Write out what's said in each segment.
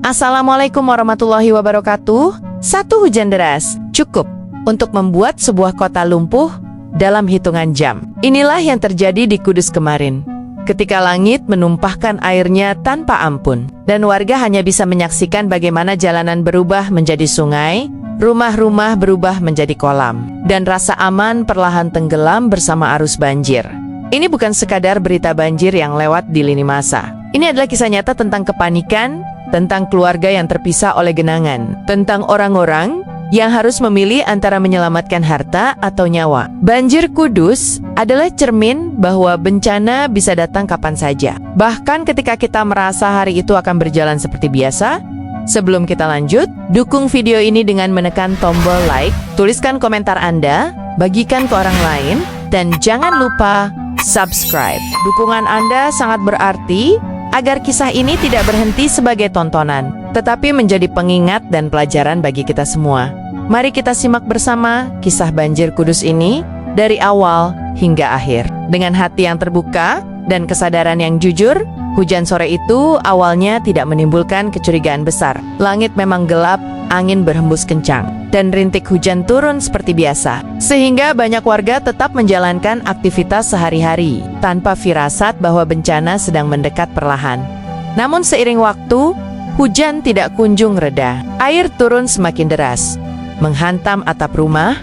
Assalamualaikum warahmatullahi wabarakatuh. Satu hujan deras cukup untuk membuat sebuah kota lumpuh dalam hitungan jam. Inilah yang terjadi di Kudus kemarin, ketika langit menumpahkan airnya tanpa ampun, dan warga hanya bisa menyaksikan bagaimana jalanan berubah menjadi sungai, rumah-rumah berubah menjadi kolam, dan rasa aman perlahan tenggelam bersama arus banjir. Ini bukan sekadar berita banjir yang lewat di lini masa. Ini adalah kisah nyata tentang kepanikan, tentang keluarga yang terpisah oleh genangan, tentang orang-orang yang harus memilih antara menyelamatkan harta atau nyawa. Banjir Kudus adalah cermin bahwa bencana bisa datang kapan saja. Bahkan ketika kita merasa hari itu akan berjalan seperti biasa. Sebelum kita lanjut, dukung video ini dengan menekan tombol like, tuliskan komentar Anda, bagikan ke orang lain, dan jangan lupa subscribe. Dukungan Anda sangat berarti agar kisah ini tidak berhenti sebagai tontonan, tetapi menjadi pengingat dan pelajaran bagi kita semua. Mari kita simak bersama kisah banjir Kudus ini dari awal hingga akhir. Dengan hati yang terbuka dan kesadaran yang jujur, hujan sore itu awalnya tidak menimbulkan kecurigaan besar. Langit memang gelap, angin berhembus kencang, dan rintik hujan turun seperti biasa. Sehingga banyak warga tetap menjalankan aktivitas sehari-hari, tanpa firasat bahwa bencana sedang mendekat perlahan. Namun seiring waktu, hujan tidak kunjung reda. Air turun semakin deras, menghantam atap rumah,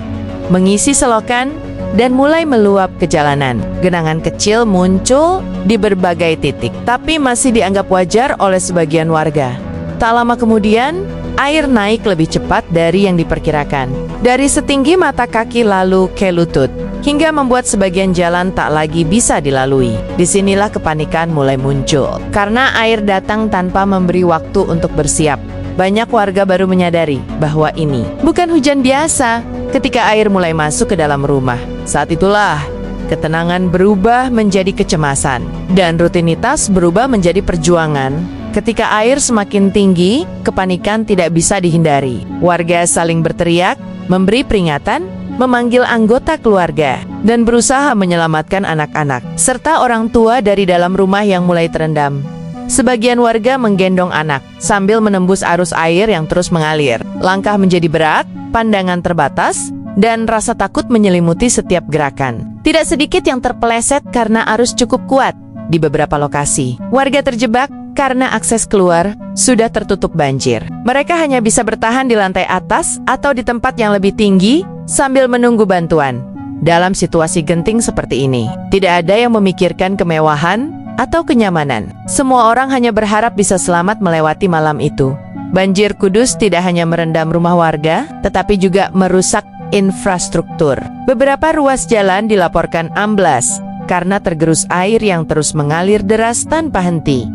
mengisi selokan, dan mulai meluap ke jalanan. Genangan kecil muncul di berbagai titik, tapi masih dianggap wajar oleh sebagian warga. Tak lama kemudian, air naik lebih cepat dari yang diperkirakan. Dari setinggi mata kaki lalu ke lutut, hingga membuat sebagian jalan tak lagi bisa dilalui. Disinilah kepanikan mulai muncul, karena air datang tanpa memberi waktu untuk bersiap. Banyak warga baru menyadari bahwa ini bukan hujan biasa. Ketika air mulai masuk ke dalam rumah, saat itulah ketenangan berubah menjadi kecemasan, dan rutinitas berubah menjadi perjuangan. Ketika air semakin tinggi, kepanikan tidak bisa dihindari. Warga saling berteriak, memberi peringatan, memanggil anggota keluarga, dan berusaha menyelamatkan anak-anak, serta orang tua dari dalam rumah yang mulai terendam. Sebagian warga menggendong anak, sambil menembus arus air yang terus mengalir. Langkah menjadi berat, pandangan terbatas, dan rasa takut menyelimuti setiap gerakan. Tidak sedikit yang terpeleset karena arus cukup kuat. Di beberapa lokasi, warga terjebak karena akses keluar sudah tertutup banjir. Mereka hanya bisa bertahan di lantai atas atau di tempat yang lebih tinggi sambil menunggu bantuan. Dalam situasi genting seperti ini, tidak ada yang memikirkan kemewahan atau kenyamanan. Semua orang hanya berharap bisa selamat melewati malam itu. Banjir Kudus tidak hanya merendam rumah warga, tetapi juga merusak infrastruktur. Beberapa ruas jalan dilaporkan amblas karena tergerus air yang terus mengalir deras tanpa henti.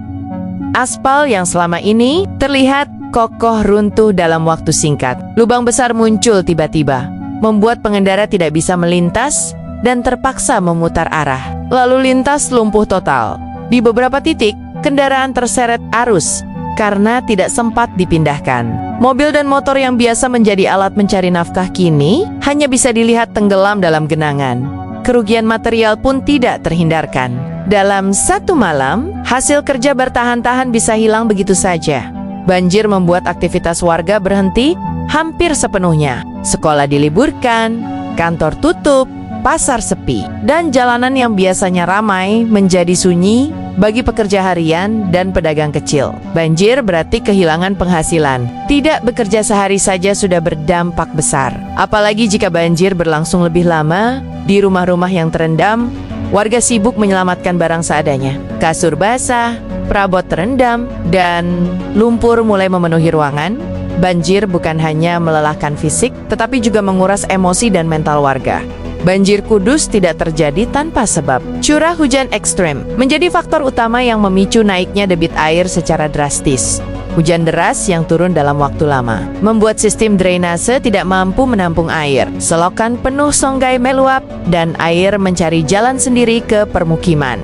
Aspal yang selama ini terlihat kokoh runtuh dalam waktu singkat. Lubang besar muncul tiba-tiba, membuat pengendara tidak bisa melintas dan terpaksa memutar arah. Lalu lintas lumpuh total. Di beberapa titik, kendaraan terseret arus karena tidak sempat dipindahkan. Mobil dan motor yang biasa menjadi alat mencari nafkah kini hanya bisa dilihat tenggelam dalam genangan. Kerugian material pun tidak terhindarkan. Dalam satu malam, hasil kerja bertahan-tahan bisa hilang begitu saja. Banjir membuat aktivitas warga berhenti hampir sepenuhnya. Sekolah diliburkan, kantor tutup, pasar sepi, dan jalanan yang biasanya ramai menjadi sunyi bagi pekerja harian dan pedagang kecil. Banjir berarti kehilangan penghasilan. Tidak bekerja sehari saja sudah berdampak besar. Apalagi jika banjir berlangsung lebih lama. Di rumah-rumah yang terendam, warga sibuk menyelamatkan barang seadanya. Kasur basah, perabot terendam, dan lumpur mulai memenuhi ruangan. Banjir bukan hanya melelahkan fisik, tetapi juga menguras emosi dan mental warga. Banjir Kudus tidak terjadi tanpa sebab. Curah hujan ekstrem menjadi faktor utama yang memicu naiknya debit air secara drastis. Hujan deras yang turun dalam waktu lama membuat sistem drainase tidak mampu menampung air. Selokan penuh songai meluap dan air mencari jalan sendiri ke permukiman.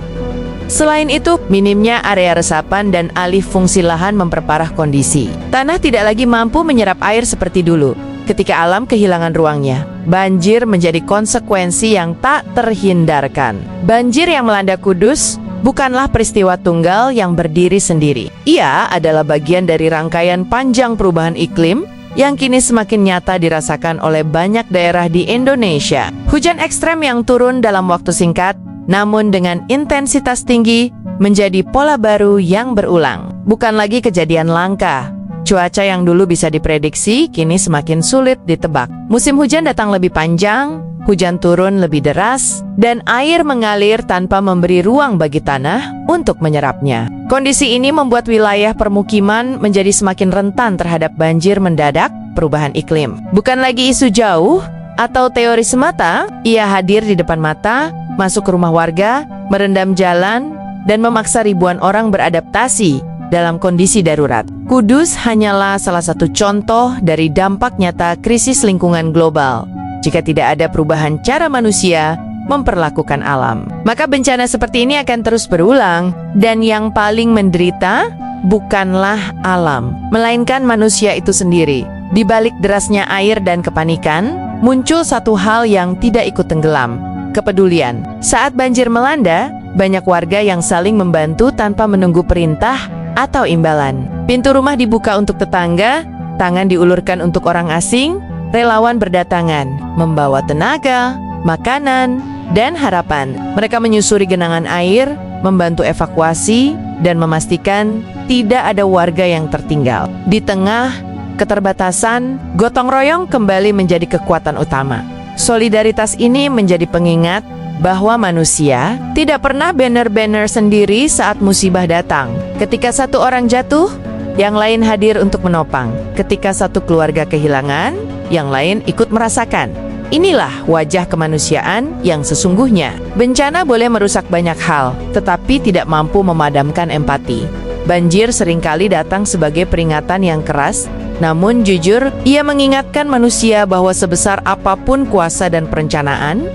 Selain itu, minimnya area resapan dan alih fungsi lahan memperparah kondisi. Tanah tidak lagi mampu menyerap air seperti dulu. ketika alam kehilangan ruangnya, banjir menjadi konsekuensi yang tak terhindarkan. Banjir yang melanda Kudus bukanlah peristiwa tunggal yang berdiri sendiri. Ia adalah bagian dari rangkaian panjang perubahan iklim yang kini semakin nyata dirasakan oleh banyak daerah di Indonesia. Hujan ekstrem yang turun dalam waktu singkat, namun dengan intensitas tinggi, menjadi pola baru yang berulang. Bukan lagi kejadian langka. Cuaca yang dulu bisa diprediksi, kini semakin sulit ditebak. Musim hujan datang lebih panjang, hujan turun lebih deras, dan air mengalir tanpa memberi ruang bagi tanah untuk menyerapnya. Kondisi ini membuat wilayah permukiman menjadi semakin rentan terhadap banjir mendadak, perubahan iklim. Bukan lagi isu jauh atau teori semata, ia hadir di depan mata, masuk ke rumah warga, merendam jalan, dan memaksa ribuan orang beradaptasi dalam kondisi darurat. Kudus hanyalah salah satu contoh dari dampak nyata krisis lingkungan global. Jika tidak ada perubahan cara manusia memperlakukan alam, maka bencana seperti ini akan terus berulang, dan yang paling menderita bukanlah alam, melainkan manusia itu sendiri. Di balik derasnya air dan kepanikan, muncul satu hal yang tidak ikut tenggelam: kepedulian. Saat banjir melanda, banyak warga yang saling membantu tanpa menunggu perintah atau imbalan. Pintu rumah dibuka untuk tetangga, tangan diulurkan untuk orang asing, relawan berdatangan, membawa tenaga, makanan, dan harapan. Mereka menyusuri genangan air, membantu evakuasi, dan memastikan tidak ada warga yang tertinggal. Di tengah keterbatasan, gotong royong kembali menjadi kekuatan utama. Solidaritas ini menjadi pengingat bahwa manusia tidak pernah banner-banner sendiri saat musibah datang. Ketika satu orang jatuh, yang lain hadir untuk menopang. Ketika satu keluarga kehilangan, yang lain ikut merasakan. Inilah wajah kemanusiaan yang sesungguhnya. Bencana boleh merusak banyak hal, tetapi tidak mampu memadamkan empati. Banjir seringkali datang sebagai peringatan yang keras, namun jujur, ia mengingatkan manusia bahwa sebesar apapun kuasa dan perencanaan,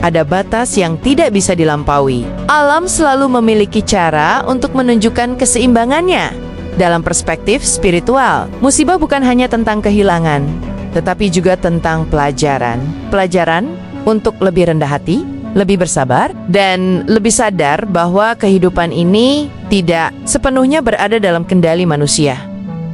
ada batas yang tidak bisa dilampaui. Alam selalu memiliki cara untuk menunjukkan keseimbangannya. Dalam perspektif spiritual, musibah bukan hanya tentang kehilangan, tetapi juga tentang pelajaran. Pelajaran untuk lebih rendah hati, lebih bersabar, dan lebih sadar bahwa kehidupan ini tidak sepenuhnya berada dalam kendali manusia.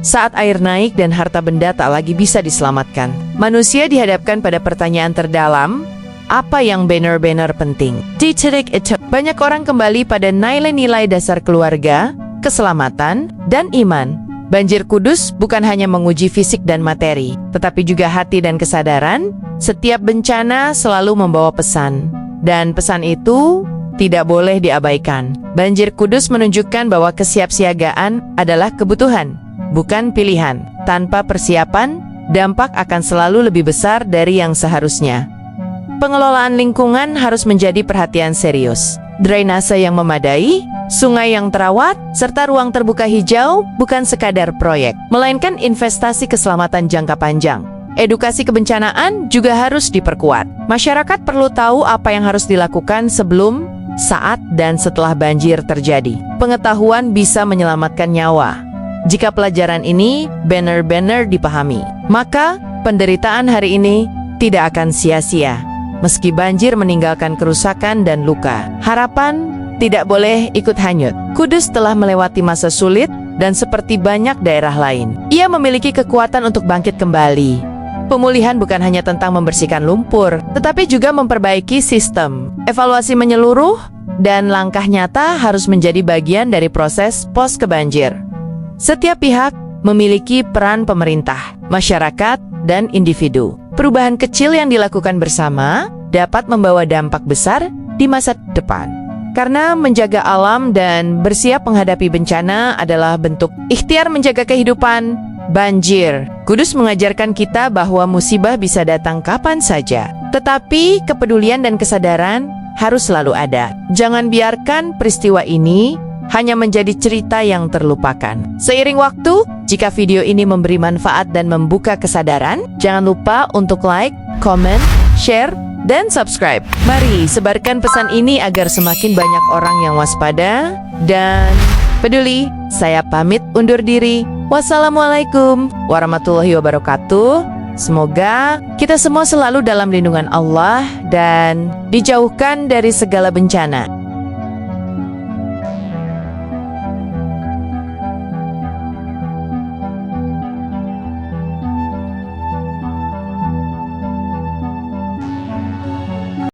Saat air naik dan harta benda tak lagi bisa diselamatkan, manusia dihadapkan pada pertanyaan terdalam: apa yang benar-benar penting? Di titik itu, banyak orang kembali pada nilai-nilai dasar keluarga, keselamatan, dan iman. Banjir Kudus bukan hanya menguji fisik dan materi, tetapi juga hati dan kesadaran. Setiap bencana selalu membawa pesan, dan pesan itu tidak boleh diabaikan. Banjir Kudus menunjukkan bahwa kesiapsiagaan adalah kebutuhan, bukan pilihan. Tanpa persiapan, dampak akan selalu lebih besar dari yang seharusnya. Pengelolaan lingkungan harus menjadi perhatian serius. Drainase yang memadai, sungai yang terawat, serta ruang terbuka hijau bukan sekadar proyek, melainkan investasi keselamatan jangka panjang. Edukasi kebencanaan juga harus diperkuat. Masyarakat perlu tahu apa yang harus dilakukan sebelum, saat, dan setelah banjir terjadi. Pengetahuan bisa menyelamatkan nyawa. Jika pelajaran ini benar-benar dipahami, maka penderitaan hari ini tidak akan sia-sia. Meski banjir meninggalkan kerusakan dan luka, harapan tidak boleh ikut hanyut. Kudus telah melewati masa sulit, dan seperti banyak daerah lain, ia memiliki kekuatan untuk bangkit kembali. Pemulihan bukan hanya tentang membersihkan lumpur, tetapi juga memperbaiki sistem. Evaluasi menyeluruh, dan langkah nyata harus menjadi bagian dari proses pos-kebanjir. Setiap pihak memiliki peran: pemerintah, masyarakat, dan individu. Perubahan kecil yang dilakukan bersama dapat membawa dampak besar di masa depan. Karena menjaga alam dan bersiap menghadapi bencana adalah bentuk ikhtiar menjaga kehidupan. Banjir Kudus mengajarkan kita bahwa musibah bisa datang kapan saja, tetapi kepedulian dan kesadaran harus selalu ada. Jangan biarkan peristiwa ini hanya menjadi cerita yang terlupakan. Seiring waktu, jika video ini memberi manfaat dan membuka kesadaran, jangan lupa untuk like, comment, share, dan subscribe. Mari sebarkan pesan ini agar semakin banyak orang yang waspada dan peduli. Saya pamit undur diri. Wassalamualaikum warahmatullahi wabarakatuh. Semoga kita semua selalu dalam lindungan Allah dan dijauhkan dari segala bencana.